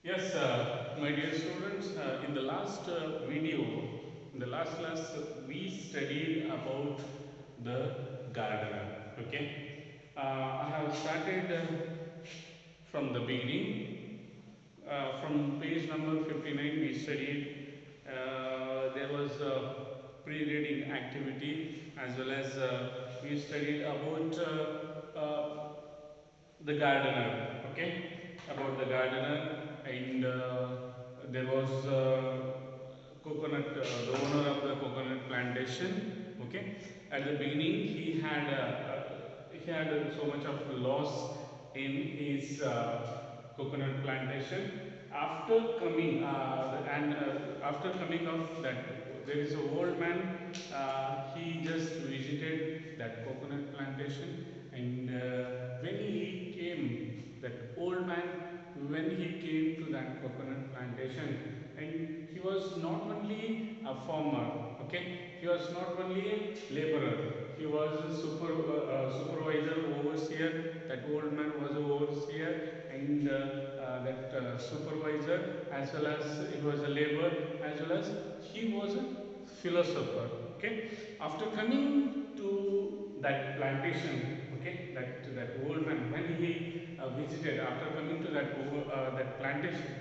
Yes, my dear students, in the last video, in the last class, we studied about the gardener. Okay, I have started from the beginning. From page number 59, we studied. There was a pre-reading activity as well as we studied about the gardener. Okay, about the gardener, and there was coconut, the owner of the coconut plantation. Okay, at the beginning he had so much of loss in his coconut plantation. After coming of that, there is a old man. He just visited that coconut plantation, and when he came, that old man, when he came to that coconut plantation, and he was not only a farmer, okay, he was not only a laborer, he was a supervisor, overseer. That old man was a overseer, and that supervisor, as well as he was a laborer, as well as he was a philosopher. Okay, after coming to that plantation, okay, that old man, when he visited, after coming to that plantation,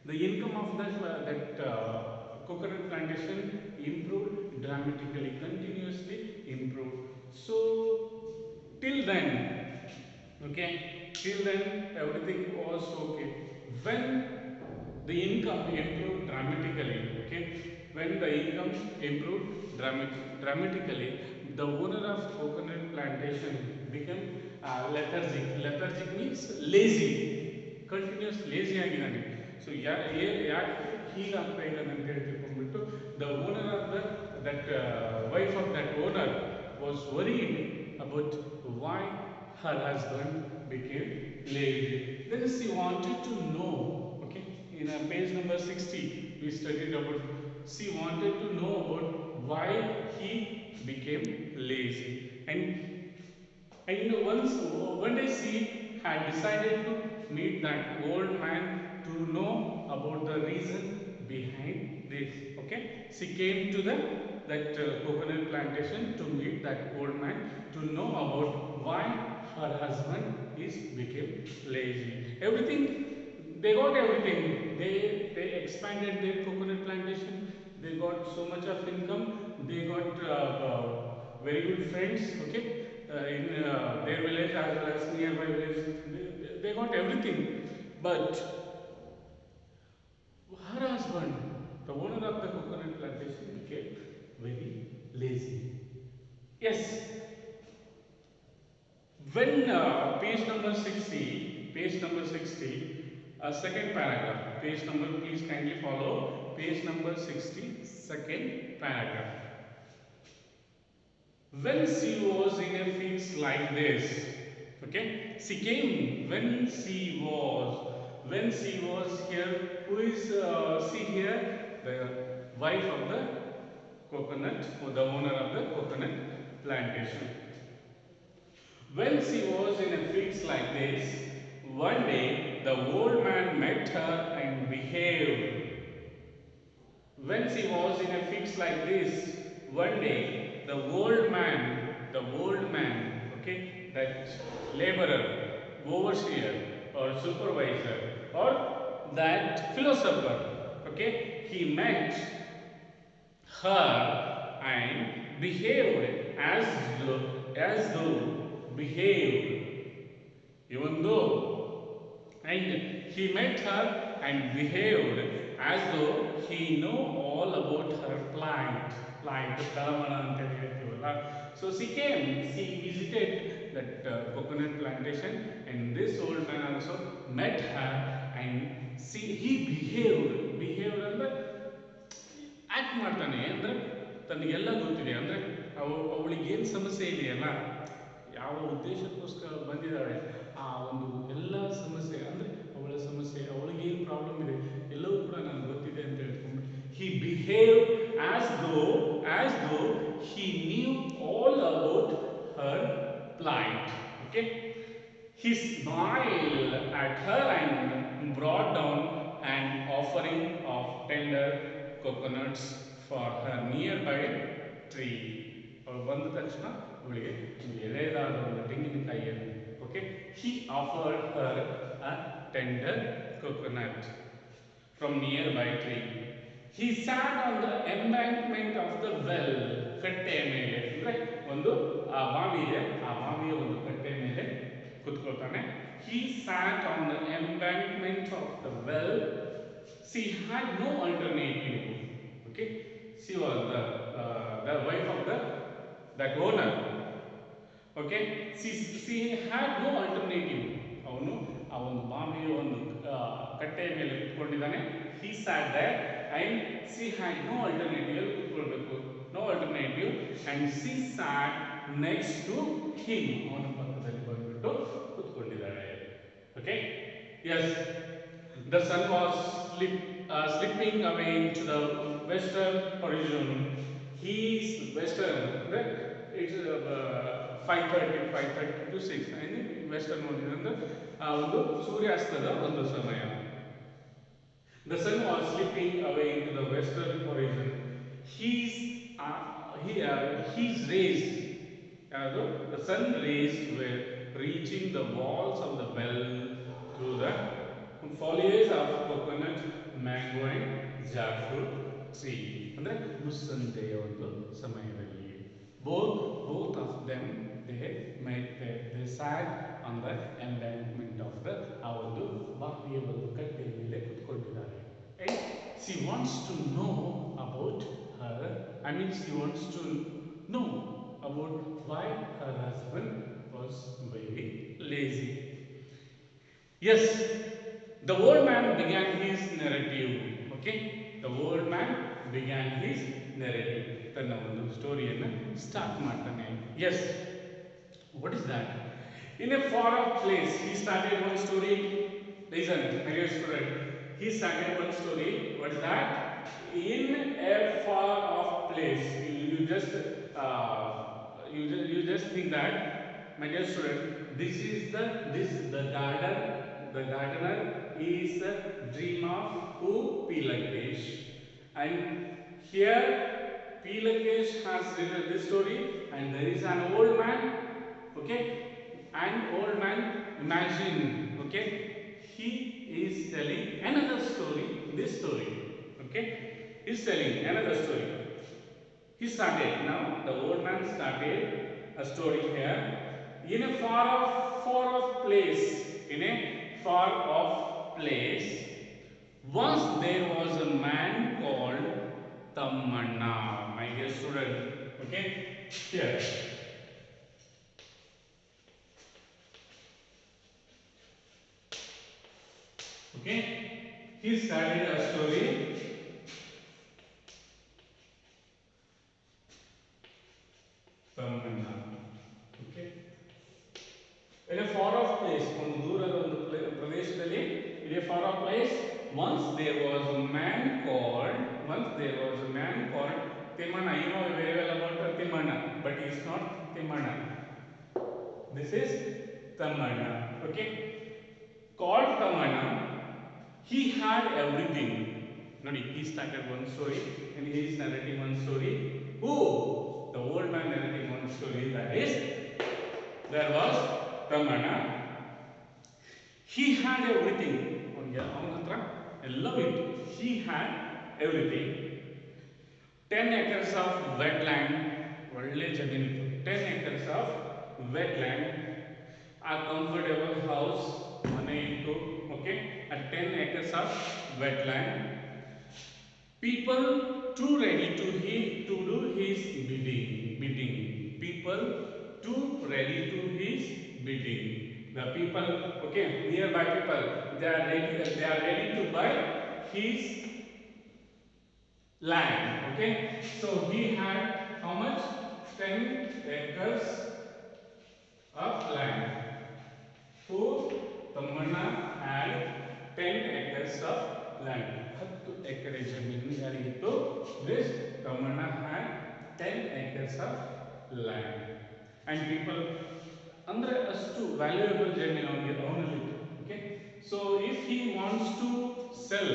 the income of that coconut plantation improved dramatically, continuously improved. So till then, okay, till then everything was okay. When the income improved dramatically, okay, when the income improved dramatically, the owner of coconut plantation became lethargic. Lethargic means lazy, continuous lazy ಆಗಿದ್ದಾನೆ. So ಯಾಕೆ ಹೀಗಾಗ್ತಾ ಇದ್ದಾನೆ ಅಂತ ಹೇಳಿ ತಿಳ್ಕೊಂಡ್ಬಿಟ್ಟು the owner of that wife of that owner was worried about why her husband became lazy. Then she wanted to know, okay, in page number 60, we studied about, she wanted to know about why he became lazy. And one day she had decided to meet that old man to know about the reason behind this. Okay, she came to that coconut plantation to meet that old man to know about why her husband is became lazy. Everything, they got everything. They expanded their coconut plantation. They got so much of income. They got very good friends. Okay, in their village as well as nearby village, they got everything. But her husband, the owner of the coconut plantation, became very lazy. Yes, when page number 60, second paragraph, page number, please kindly follow, page number 60, second paragraph. When she was in a fix like this, okay, she came when she was here. Who is she here? The wife of the coconut, or the owner of the coconut plantation. When she was in a fix like this, one day the old man met her and behaved. When she was in a fix like this, one day the old man, okay, that laborer, overseer, or supervisor, or that philosopher, okay, he met her and behaved as though behaved, even though, and he met her and behaved as though he know all about her plight Kalamana ಅಂತ ಹೇಳ್ತೀವಲ್ಲ. So she visited that coconut plantation, and this old man also met her, and he behaved ಅಂದ್ರೆ act ಮಾಡ್ತಾನೆ. ಅಂದ್ರೆ ತನಗೆಲ್ಲ ಗೊತ್ತಿದೆ, ಅಂದ್ರೆ ಅವಳಿಗೆ ಏನು ಸಮಸ್ಯೆ ಇದೆಯಲ್ಲ, ಯಾವ ಉದ್ದೇಶಕ್ಕೋಸ್ಕರ ಬಂದಿದ್ದಾಳೆ, ಆ ಒಂದು ಎಲ್ಲ ಸಮಸ್ಯೆ, ಅಂದರೆ ಅವಳ ಸಮಸ್ಯೆ, ಅವಳಿಗೆ ಏನು ಪ್ರಾಬ್ಲಮ್ ಇದೆ, ಎಲ್ಲವೂ ಕೂಡ ನನಗೆ ಗೊತ್ತಿದೆ ಅಂತ ಹೇಳ್ಕೊಂಡು he behaved as though he knew all about her plight. Okay, he smiled at her and brought down coconuts for her nearby tree. ಅವಳು ಬಂದ ತಕ್ಷಣ ಅವಳಿಗೆ ಒಂದು ಎಳೆದಾದ ಒಂದು ತೆಂಗಿನಕಾಯಿಯನ್ನು okay he offered her a tender coconut from nearby tree. He sat on the embankment of the well. ಕಟ್ಟೆಯ ಮೇಲೆ ಅಂದ್ರೆ ಒಂದು ಆ ಬಾವಿ ಇದೆ, ಆ ಬಾವಿಯ ಒಂದು ಕಟ್ಟೆ ಮೇಲೆ ಕುತ್ಕೊಳ್ತಾನೆ. He sat on the embankment of the well. She had no alternative. Okay, she was the wife of that owner. Okay, she had no alternative. ಅವನು ಆ ಒಂದು ಬಾವಿಯ ಒಂದು ಕಟ್ಟೆಯ ಮೇಲೆ ಕುತ್ಕೊಂಡಿದ್ದಾನೆ. He sat there and she had no alternative. ಕುತ್ಕೊಳ್ಬೇಕು, no alternative, and she sat next to him. ಅವನ ಪಕ್ಕದಲ್ಲಿ ಬಂದ್ಬಿಟ್ಟು ಕುತ್ಕೊಂಡಿದ್ದಾಳೆ. Okay, yes, the sun was slipping away into the western horizon. He's western, right? It's 5:30 to 6 and western ನೋಡಿದ್ರೆ ಒಂದು ಸೂರ್ಯಾಸ್ತದ ಒಂದು ಸಮಯ. The sun was slipping away into the western horizon. His rays, the sun rays were reaching the walls of the well through the foliage of coconut, mango and jackfruit tree. ಅಂದ್ರೆ ಮುಸ್ಸಂಜೆಯ ಒಂದು ಸಮಯದಲ್ಲಿ both of them they sat on the embankment of the ಆ ಒಂದು ಬಾವಿಯ ಒಂದು ಕಟ್ಟೆಯ ಮೇಲೆ ಕುತ್ಕೊಂಡಿದ್ದಾರೆ. And she wants to know about her, she wants to know about why her husband was very lazy. Yes, the old man began his narrative. Okay, the old man began his narrative. ತನ್ನ ಒಂದು ಸ್ಟೋರಿಯನ್ನು start ಮಾಡ್ತಾನೆ. Yes, what is that? In a far off place, he started one story. Listen, my dear student, he started one story. What is that? In a far off place. You just think that, my dear student, this is the garden. The gardener is the dream of who? P. Lankesh. And here P. Lankesh has written this story, and there is an old man. Okay, an old man, imagine. Okay, he is telling another story. This story. Okay, he is telling another story. He started. Now the old man started a story here. In a far off place. In a far off place, once there was a man called Tammanna. My dear student, okay, here. Okay, he started a story. Tammanna. Okay, in a far off place, ಒಂದು ದೂರದ ಒಂದು ಪ್ರದೇಶದಲ್ಲಿ, in a far off place, once there was a man called Timmanna. You know very well about Timmanna, but he is not Timmanna. This is Tammanna. Okay, called Tammanna. He had everything. Nodi, he started one story and he is narrating one story. Who? The old man narrating one story. That is, there was Tammanna. He had everything. He had everything. 10 acres of wetland. 10 acres of wetland. A comfortable house. Okay, at 10 acres of wetland. People too ready to do his bidding. People too ready to his bidding. The people, okay, nearby people, they are ready to buy his land. Okay, so he had how much? 10 acres of land. Who? Tammanna had 10 acres of land. 10 ಎಕರೆ ಜಮೀನು ಯಾರಿಗಿತ್ತು? This Tammanna had 10 acres of land. And people, ಅಂದ್ರೆ ಅಷ್ಟು valuable ಜಮೀನು ಅವನಲ್ಲಿ. Okay, so if he wants to sell,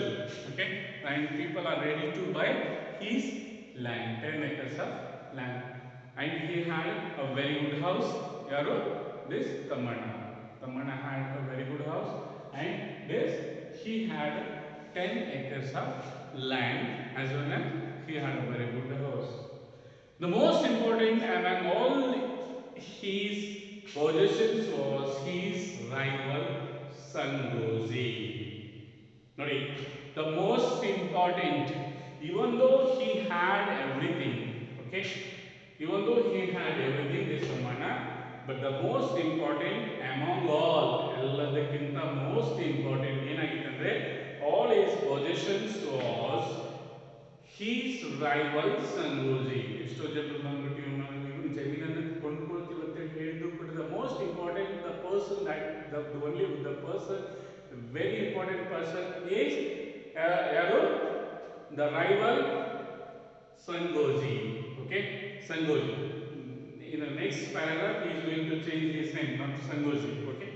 okay, and people are ready to buy his land, 10 acres of land. And he had a very good house. Yaru? This Tammana had a very good house, and this he had 10 acres of land, as well as he had a very good house. The most important among all his possessions was his rival Sangozi. Notice, the most important, even though he had everything, okay, even though he had everything, this Samana, but the most important among all, the most important, all his possessions was his rival Sangoji. ಎಷ್ಟೋ ಜನರು ಬಂದ್ಬಿಟ್ಟು ಇವನು ಜಮೀನನ್ನು ಕೊಂಡ್ಕೊಳ್ತೀವಿ ಅಂತ ಹೇಳಿದ್ರು, but the most important, the person that the person, the very important person is ಯಾರು? The rival Sangoji. Okay, Sangoji. In the next paragraph, he is going to change his name, not Sangoji. Okay.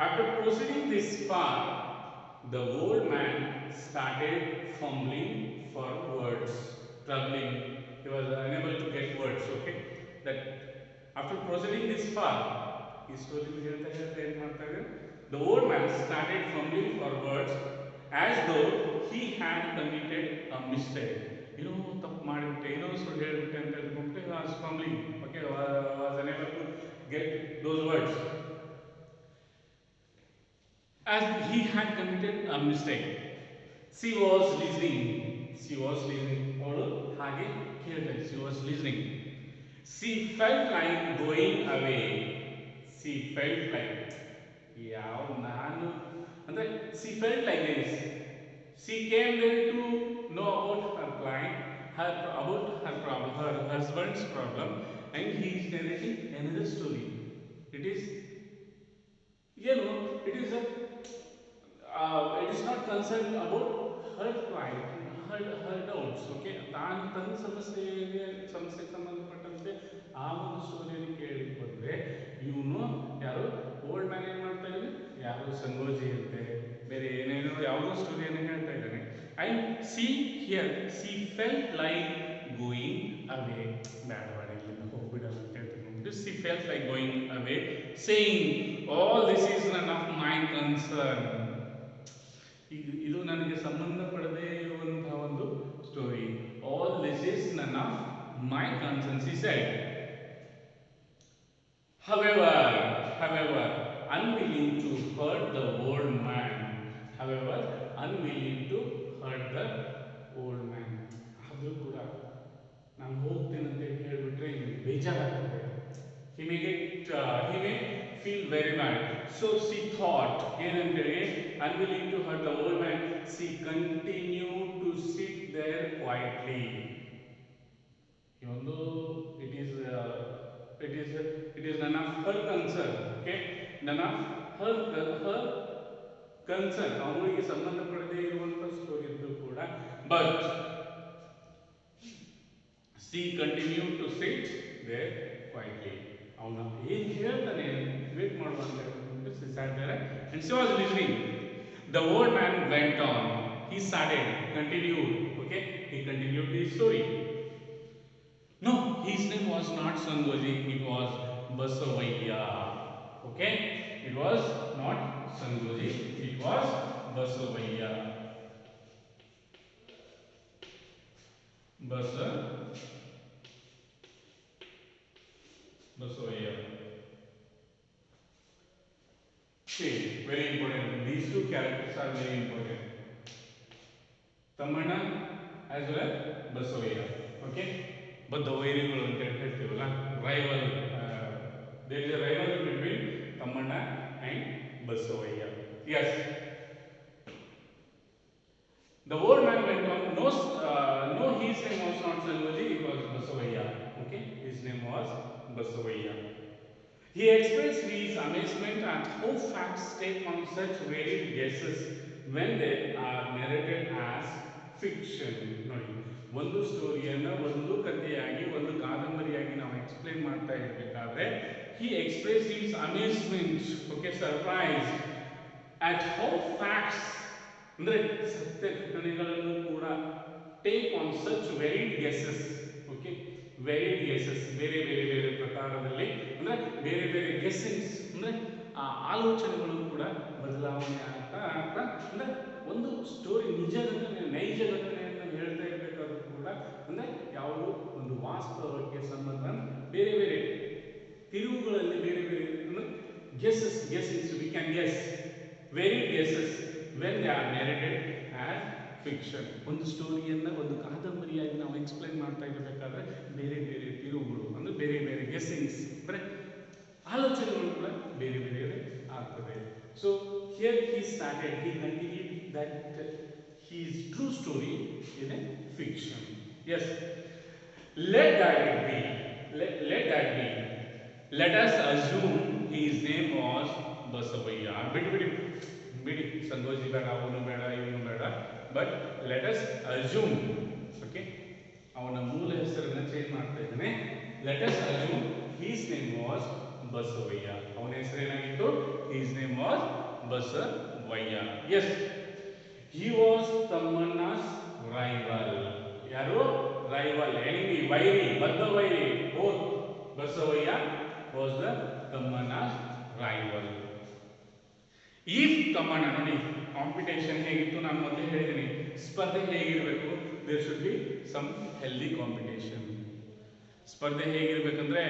After proceeding this far, the old man started fumbling for words, troubling. He was unable to get words. Okay, that after proceeding this far, he slowly the old man started fumbling for words, as though he had committed a mistake. ತಪ್ಪು ಮಾಡಿಬಿಟ್ಟೆ, ಏನೋ ಸುಳ್ಳು ಹೇಳಿಬಿಟ್ಟೆ ಅಂತ ಹೇಳ್ಬಿಟ್ಟು was fumbling. Okay, was unable to get those words, as he had committed a mistake. She was listening. She was listening. She was listening. She felt like going away. She felt like, she felt like this. She came there to know about her client, about her problem, her husband's problem, and he is narrating another story. It is, it is not concerned about her client, her doubts. Okay, ತನ್ನ ಸಮಸ್ಯೆಗೆ ಸಂಬಂಧಪಟ್ಟಂತೆ ಆ ಒಂದು ಸ್ಟೋರಿಯನ್ನು ಕೇಳಿ ಬಂದ್ರೆ, ಇವನು ಯಾರು old man ಏನು ಮಾಡ್ತಾ ಇದ್ದಾನೆ, ಯಾರು ಸಂಗೋಜಿ ಅಂತೆ, ಬೇರೆ ಏನೇನೋ ಯಾವುದೋ ಸ್ಟೋರಿಯನ್ನು ಹೇಳ್ತಾ ಇದ್ದಾನೆ. And see here she felt like going away, ಬೇಡವಾಡ ಇಲ್ಲಿಂದ ಹೋಗ್ಬಿಡಲ್ಲ ಅಂತ ಹೇಳ್ತೀನಿ. She felt like going away, saying all this is none of my concern. ಇದು ನನಗೆ ಸಂಬಂಧಪಡದೇ ಇರುವಂತಹ ಒಂದು story. All this is none of my concerns, he said. However, unwilling to hurt the old man. However, unwilling to hurt the old man. ಅದು ಕೂಡ ನಾನು ಹೋಗ್ತೇನೆ ಅಂತ ಹೇಳ್ಬಿಟ್ರೆ ಬೇಜಾರಾಗ್ತದೆ. He may feel very bad. So she thought, unwilling to hurt the old man, she continued to sit there quietly. Even though it is none of her concern. Okay, none of her concern. ಅವಳಿಗೆ ಸಂಬಂಧಪಡದೇ ಇರುವಂತ story ಇದ್ದು ಕೂಡ, but she continued to sit there quietly. ಅವನ ಏನು ಹೇಳ್ತಾನೆ wait ಮಾಡುವಂತ she sat there and she was listening. The old man went on. He continued. Okay, he continued his story. No, his name was not Sangoji, it was Basavaiya. Okay, it was not Sangoji, it was Basavaiya. Basavaiya. Okay, very important. These two characters are very important. Tammana as well as Basavaiya. Okay. ಬದ್ಧ ವೈರಿಗಳು ಅಂತ ಹೇಳ್ತೀವಲ್ಲ, rival. There is a rival between Tammanna and Basavayya. Yes. The old man went on. No, his name was not Sangoji, it was Basavaiya. Okay, his name was Basavaiya. He expressed his amazement at how facts take on such varied guesses when they are narrated as fiction. ನೋಡಿ, ಒಂದು ಸ್ಟೋರಿಯನ್ನು ಒಂದು ಕಥೆಯಾಗಿ, ಒಂದು ಕಾದಂಬರಿಯಾಗಿ ನಾವು explain ಮಾಡ್ತಾ ಇರಬೇಕಾದ್ರೆ, he expressed his amazement, okay, surprise at how facts ಅಂದ್ರೆ ಸತ್ಯ ಘಟನೆಗಳನ್ನು ಕೂಡ take on such ವೆರಿಡ್ guesses. Okay, ವೆರಿಡ್ guesses, ಬೇರೆ ಬೇರೆ ಬೇರೆ ಪ್ರಕಾರದಲ್ಲಿ ಅಂದ್ರೆ ಬೇರೆ ಬೇರೆ ಗೆಸ್ಸಿಂಗ್ಸ್ ಅಂದ್ರೆ ಆ ಆಲೋಚನೆಗಳು ಕೂಡ ಬದಲಾವಣೆ ಆಗ್ತಾ ಆಗ್ತಾ ಅಂದ್ರೆ ಒಂದು ಸ್ಟೋರಿ ನಿಜ ಘಟನೆ ನೈಜ ಘಟನೆಯನ್ನು ಹೇಳ್ತಾ ಇರಬೇಕಾದ್ರೂ ಕೂಡ ಅಂದ್ರೆ ಯಾವುದೋ ಒಂದು ವಾಸ್ತವಕ್ಕೆ ಸಂಬಂಧ ಬೇರೆ ಬೇರೆ ತಿರುವುಗಳಲ್ಲಿ ಬೇರೆ ಬೇರೆ ಅಂದ್ರೆ guesses we can guess very guesses when they are narrated as fiction. ಒಂದು ಸ್ಟೋರಿಯನ್ನು ಒಂದು ಕಾದಂಬರಿಯಾಗಿ ನಾವು ಎಕ್ಸ್ಪ್ಲೈನ್ ಮಾಡ್ತಾ ಇರಬೇಕಾದ್ರೆ ಬೇರೆ ಬೇರೆ ತಿರುವುಗಳು ಅಂದ್ರೆ ಬೇರೆ ಬೇರೆ ಗೆಸ್ಸಿಂಗ್ಸ್ ಅಂದ್ರೆ ಆಲೋಚನೆಗಳು ಕೂಡ ಬೇರೆ ಬೇರೆ ಆಗ್ತದೆ. So here he started, he continued that his true story in a fiction. Yes, let that be, let that be. Let us assume his name was Basavaya. ಬಿಡಿ ಸಂಗೋಜಿ ಬೇಡ, ಅವನು ಬೇಡ, ಇವನು ಬೇಡ, but let us assume. Okay, ಅವನ ಮೂಲ ಹೆಸರನ್ನ change ಮಾಡ್ತಾ ಇದ್ದಾನೆ. Let us assume his name was Basavayya. ಅವನ ಹೆಸರೇನಾಗಿತ್ತು? his name was Basavayya. Yes, he was ತಮ್ಮಣ್ಣ's rival. ಯಾರು? rival, enemy, ವೈರಿ, ಬದ್ಧ ವೈರಿ. both Basavayya was the Tammanna's rival. If Tammanna, ನೋಡಿ ಕಾಂಪಿಟೇಷನ್ ಹೇಗಿತ್ತು ನಾನು ಮೊದಲೇ ಹೇಳಿದ್ದೀನಿ, ಸ್ಪರ್ಧೆ ಹೇಗಿರಬೇಕು? There should be some healthy competition. ಸ್ಪರ್ಧೆ ಹೇಗಿರ್ಬೇಕಂದ್ರೆ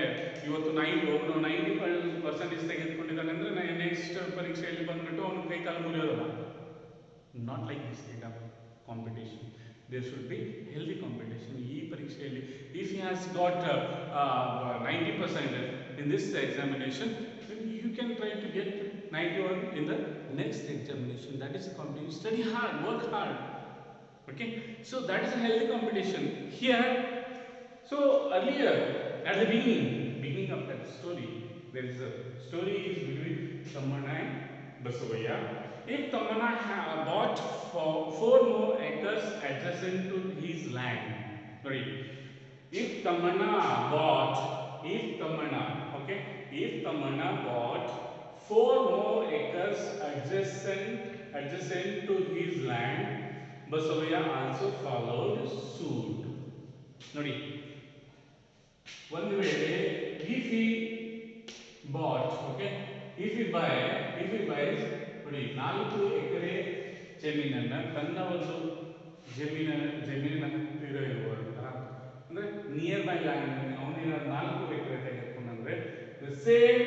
ಇವತ್ತು 90% ತೆಗೆದುಕೊಂಡಿದ್ದಾನೆ ಅಂದ್ರೆ ನೆಕ್ಸ್ಟ್ ಪರೀಕ್ಷೆಯಲ್ಲಿ ಬಂದ್ಬಿಟ್ಟು ಅವನು ಕೈ ಕಾಲು ಮುರಿಯೋದಲ್ಲ. Not like this kind of competition. There should be healthy competition. ಈ ಪರೀಕ್ಷೆಯಲ್ಲಿ if he has got 90% in this examination, you can try to get 91 in the next examination. That is a competition. Study hard, work hard. Okay, so that is a healthy competition here. So earlier at the beginning of that story, there is a story is between Tammanna and Basavaya. If Tammanna bought for 4 more acres adjacent to his land, sorry, if Tammanna bought 4 more acres adjacent to his land, Basavaya also followed suit. ನೋಡಿ, ಒಂದು ವೇಳೆ if he bought, okay, if he buys ನೋಡಿ 4 ಎಕರೆ ಜಮೀನನ್ನ ತನ್ನ ಒಂದು ಜಮೀನಿನ ಹತ್ತಿರ ಇರುವಂತಹ ಅಂದ್ರೆ ನಿಯರ್ ಬೈ ಲ್ಯಾಂಡ್ ಅವನಿಗೆ 4 ಎಕರೆ ತೆಗೆದುಕೊಂಡ್ರೆ the same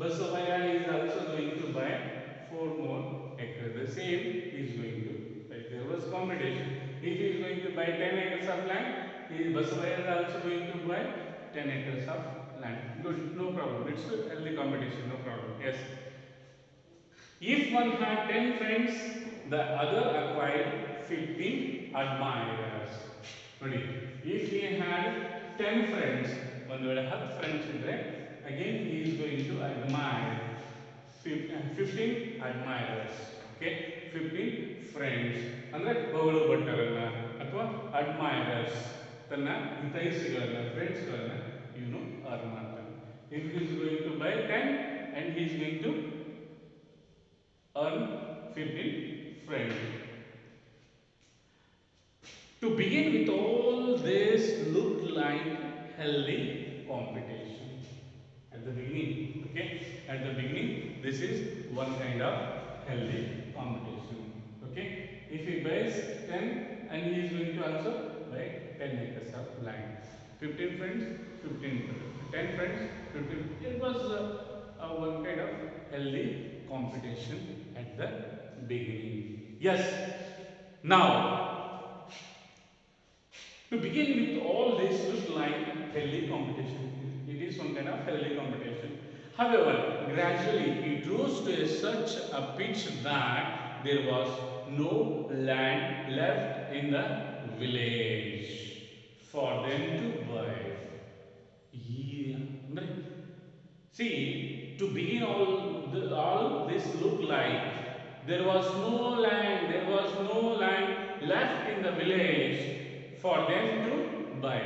Basavaya is also going to buy 4 more acres. The same is going to buy. There was competition. If he is going to buy 10 acres of land, Basavaya is also going to buy 10 acres of land. Good, no problem. It's a healthy competition, no problem. Yes. If one had 10 friends, the other acquired 15 admirers. ನೋಡಿ, if he had 10 friends, ಒಂದು ವೇಳೆ 10 friends ಇದ್ರೆ, again he is going to admire 15 admirers. Okay, 15 friends ಅಂದ್ರೆ ಬಹಳು ಭಟ್ಟರನ್ನ ಅಥವಾ admirers, ತನ್ನ ಹಿತೈಷಿಗಳನ್ನ, ಫ್ರೆಂಡ್ಸ್ಗಳನ್ನ ಇವನು earn ಮಾಡ್ತಾನೆ. If he is going to buy 10 and he is going to earn 15 friends. To begin with, all this looked like healthy competition at the beginning. Okay, at the beginning this is one kind of healthy competition. Okay, if he buys 10 and he is going to also buy 10 acres of land, 15 friends, 15 10 friends, 15. It was one kind of healthy competition at the beginning. Yes, now to begin with, all this looked like healthy competition. It is one kind of healthy competition. However, gradually it rose to such a pitch that there was no land left in the village for them to buy. See, to begin all this looked like there was no land left in the village for them to buy.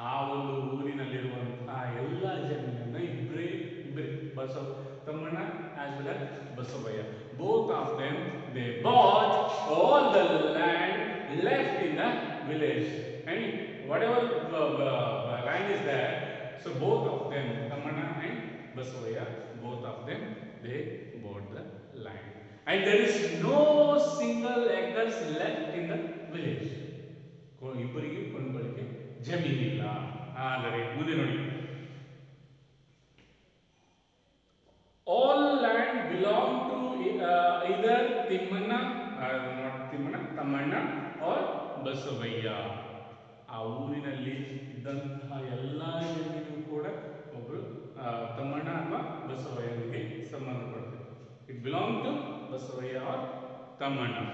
ಆ ಒಂದು ಊರಿನಲ್ಲಿರುವಂತಹ ಎಲ್ಲ ಜಮೀನನ್ನ ಇಬ್ಬರೇ Thammanna as well as Basavayya, both of them they bought all the land left in the village, and whatever land is there, so both of them, Tamana and Basavaya, both of them, they bought the land, and there is no single acres left in the village. ಇಬ್ಬರಿಗೆ ಕೊಂಡ್ಕೊಳ್ಳಿಕ್ಕೆ ಜಮೀನಿಲ್ಲ. ಆದರೆ ಮುಂದೆ ನೋಡಿ, all land belong to either Timmana, not Timmana, Tamana or Basavaya. ಆ ಊರಿನಲ್ಲಿ ಇದ್ದಂತಹ ಎಲ್ಲ ಜಮೀನು ಕೂಡ ಒಬ್ಬರು ತಮ್ಮಣ್ಣ ಅಥವಾ ಬಸವಯ್ಯನಿಗೆ ಸಂಬಂಧಪಡ್ತದೆ. It belong to Basavayya or Tamana.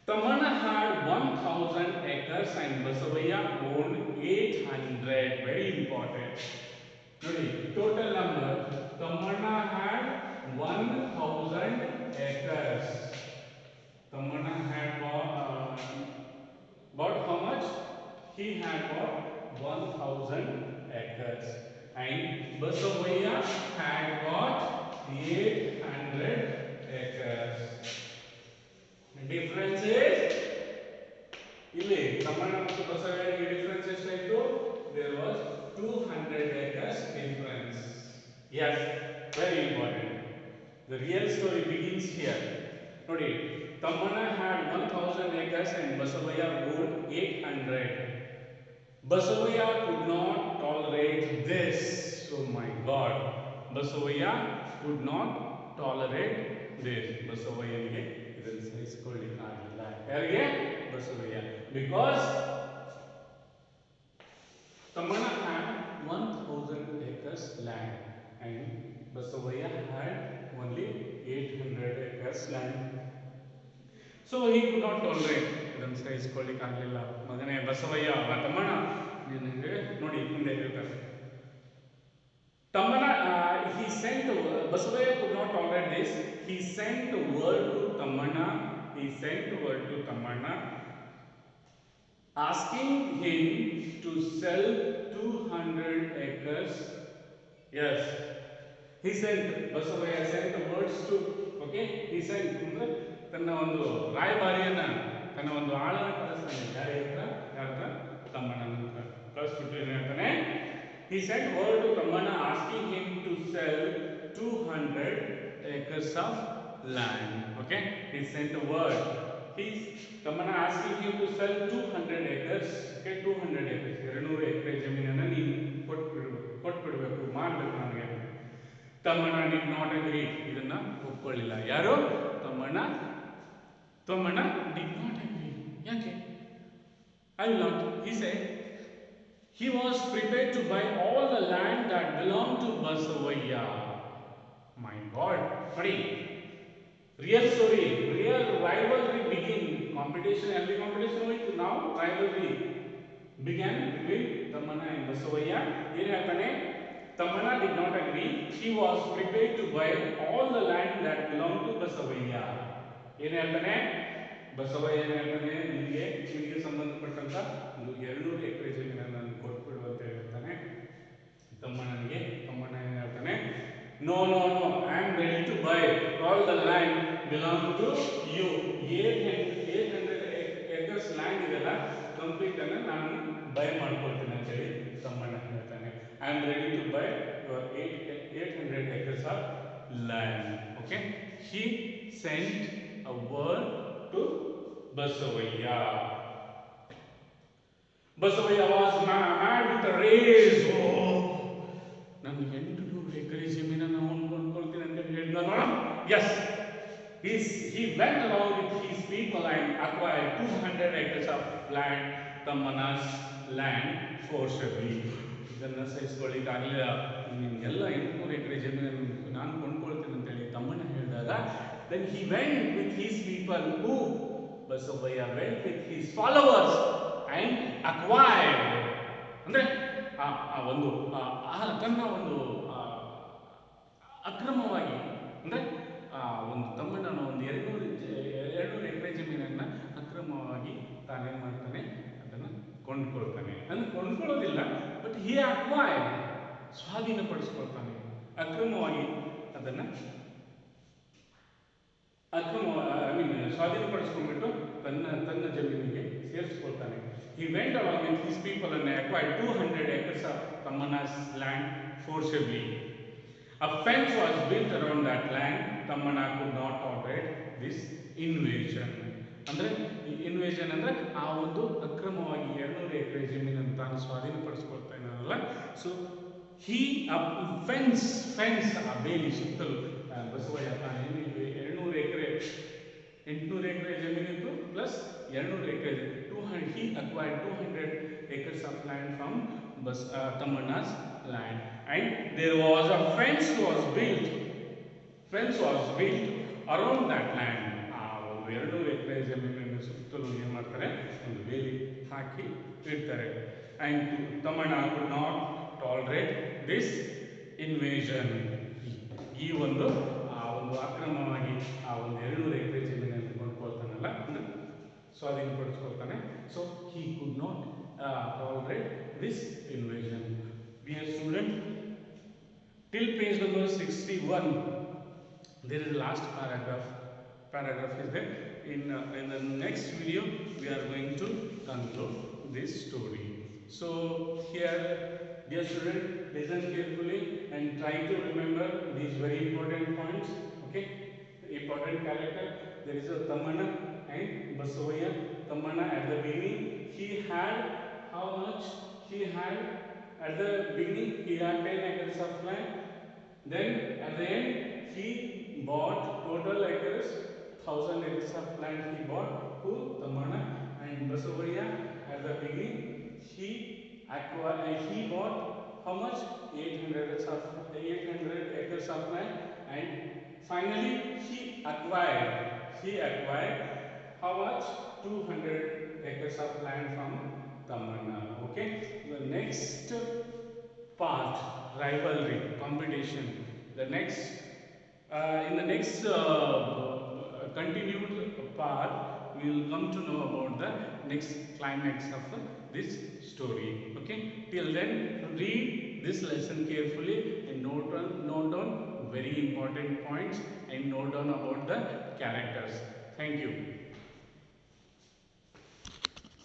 Tamana had 1000 acres and Basavaya owned 800. Very important. ನೋಡಿ, total number. Tamana had 1000 acres. Tamana had bought how much? He had bought 1000 acres. And Basavaya had bought 800 acres. Difference is ಇಲ್ಲಿ ತಮ್ಮಣ್ಣ ಮತ್ತು ಬಸವಯ್ಯನಿಗೆ difference ಎಷ್ಟಾಯಿತು? There was 200 acres difference. Yes, very important. The real story begins here. ನೋಡಿ, Tamana had 1000 acres and Basavaya owned 800. Basavaya could not tolerate this. Oh my God, Basavaya could not tolerate this. Basavayaniಗೆ ಇದನ್ನು ಸಹಿಸಿಕೊಳ್ಳಿಕ್ಕಾಗಲಿಲ್ಲ. ಯಾರಿಗೆ? Basavaya. Because Tamana had 1000 acres land and Basavaya had only 800 acres land. So he could not tolerate. ಇದನ್ನು ಸಹಿಸಿಕೊಳ್ಳಿಕ್ಕಾಗಲಿಲ್ಲ. ಮಗನೇ ಬಸವಯ್ಯ, ತಮ್ಮಣ್ಣ ನಿನಗೆ ನೋಡಿ ಮುಂದೆ ಹೇಳ್ತಾರೆ. Tamana, he sent Basavaya could not tolerate this. He sent word to Tamana. He sent word to Tamana, asking him to sell 200 acres. Yes, he sent. Basavaya sent words to. Okay, he sent. ತನ್ನ ಒಂದು ರಾಯಭಾರಿಯನ್ನ, ತನ್ನ ಒಂದು ಆಳನ ಕಳಿಸ್ತಾನೆ. ಯಾರ ತಮ್ಮಣ್ಣನ ಹತ್ರ ಕಳಿಸ್ಬಿಟ್ಟು ಏನು ಹೇಳ್ತಾನೆ? He sent word to Tamana asking him to sell 200 acres of land. Okay, he sent a word. Tamana asking him to sell 200 acres. Okay, 200 acres. 200 acres ಜಮೀನನ್ನ ನೀನು ಕೊಟ್ಬಿಡಬೇಕು, ಮಾಡಬೇಕು ನನಗೆ. Tamana did not agree. ಇದನ್ನ ಒಪ್ಕೊಳ್ಳಿಲ್ಲ. ಯಾರು? Tamana did not agree. ಯಾಕೆ? I will not. He said he was prepared to buy all the land that belonged to Basavaya. My God. Sorry. Real story. Real rivalry began. Competition, healthy competition with now rivalry began between Tamana and Basavaya. Here happened. Tamana did not agree. He was prepared to buy all the land that belonged to Basavaya. Here happened. Basavayya ಹೇಳ್ತಾನೆ, ನಿಮಗೆ ಸಂಬಂಧಪಟ್ಟಂತ ಒಂದು 200 ಎಕರೆ ಜಮೀನನ್ನು ನಾನು ಕೊಟ್ಬಿಡು ಅಂತ ಹೇಳ್ತಾನೆ ತಮ್ಮಣ್ಣನಿಗೆ. ತಮ್ಮಣ್ಣ ಏನು ಹೇಳ್ತಾನೆ? No no no, I am ready to buy all the land belong to you. 800 acres land ಇದೆಲ್ಲ ಕಂಪ್ಲೀಟ್ ಅನ್ನ ನಾನು ಬೈ ಮಾಡ್ಕೊಳ್ತೀನಿ ಅಂತ ಹೇಳಿ ತಮ್ಮಣ್ಣ ಹೇಳ್ತಾನೆ. I am ready to buy your 800 acres of land. Okay, he sent a word to Basavaya. Basavaya was mad with a rage. ನಾನು 800 ಎಕರೆ ಜಮೀನನ್ನು ಕೊಂಡ್ಕೊಳ್ತೀನಿ ಅಂತ ಹೇಳಿದ್ನಲ್ಲ. Yes, he went along with his people and acquired 200 acres of land, Tamana's land, forcibly. ಇದನ್ನ ಸಹಿಸಿಕೊಳ್ಳಿಕ್ಕಾಗಲಿಲ್ಲ. ನಿಮಗೆಲ್ಲ 800 ಎಕರೆ ಜಮೀನನ್ನು ನಾನು ಕೊಂಡ್ಕೊಳ್ತೀನಿ ಅಂತ ಹೇಳಿ ತಮ್ಮಣ್ಣ ಹೇಳಿದಾಗ, then he went with his people. Who? Basavaya went with his followers and acquired. ಅಂದ್ರೆ ಒಂದು ತನ್ನ ಒಂದು ಅಕ್ರಮವಾಗಿ, ಅಂದ್ರೆ ಒಂದು ತಮ್ಮಣ್ಣನ ಒಂದು 200 ಎಕರೆ ಜಮೀನನ್ನ ಅಕ್ರಮವಾಗಿ ತಾನೇನ್ ಮಾಡ್ತಾನೆ, ಅದನ್ನ ಕೊಂಡ್ಕೊಳ್ತಾನೆ. ಅದನ್ನು ಕೊಂಡ್ಕೊಳ್ಳೋದಿಲ್ಲ, ಬಟ್ ಹಿ ಅಕ್ವೈರ್ಡ್, ಸ್ವಾಧೀನಪಡಿಸ್ಕೊಳ್ತಾನೆ ಅಕ್ರಮವಾಗಿ. ಅದನ್ನ ಸ್ವಾಧೀನಪಡಿಸ್ಕೊಂಡ್ಬಿಟ್ಟು ತನ್ನ ತನ್ನ ಜಮೀನಿಗೆ ಸೇರಿಸ್ಕೊಳ್ತಾನೆ. He went along with his people and acquired 200 acres of Tammana's land forcibly. A fence was built around that land. Tammana could not tolerate this invasion. ಅಂದರೆ ಇನ್ವೇಷನ್ ಅಂದರೆ ಆ ಒಂದು ಅಕ್ರಮವಾಗಿ 200 ಎಕರೆ ಜಮೀನನ್ನು ತಾನು ಸ್ವಾಧೀನಪಡಿಸ್ಕೊಳ್ತಾ ಇದ್ದಾನಲ್ಲ. ಸೊ ಹಿ ಫೆನ್ಸ್ ಆ ಬೇಲಿ ಸುತ್ತಲೂ ಬಸವಯ್ಯ ತಾನು 200 ಎಕರೆ 800 ಎಕರೆ ಜಮೀನಿತ್ತು plus 200 acre he acquired 200 acres of land from Tammana's land, and there was a fence was built around that land. ಆ ಒಂದು 200 ಎಕರೆ ಜಮೀನನ್ನು ಸುತ್ತಲೂ ಏನು ಮಾಡ್ತಾರೆ, ಒಂದು ಬೇಲಿ ಹಾಕಿ ಇಡ್ತಾರೆ. And Tammana could not tolerate this invasion. ಈ ಒಂದು ಅಕ್ರಮವಾಗಿ ಆ ಒಂದು 200 ಎಕರೆ ಜಮೀನನ್ನು ಕೊಂಡ್ಕೊಳ್ತಾನಲ್ಲ, ಸ್ವಾಧೀನಪಡಿಸ್ಕೊಳ್ತಾನೆ. So he could not tolerate this invasion. Dear student, till page number 61 there is the last paragraph is there. In the next video we are going to conclude this story. So here, dear student, listen carefully and try to remember these very important points. Okay, important character. There is a Tammana and Basavaya. Tammana at the beginning, he had how much? He had at the beginning he had 10 acres of land. Then at the end he bought total acres, 1000 acres of land he bought. Who? Tammana. And Basavaya at the beginning he bought how much? 800 acres of land, and finally he acquired how much? 200 acres of land from Tammana. Okay, the next part, rivalry, competition. The next in the next continued part we will come to know about the next climax of this story. Okay, till then read this lesson carefully and note down very important points and note down about the characters. Thank you.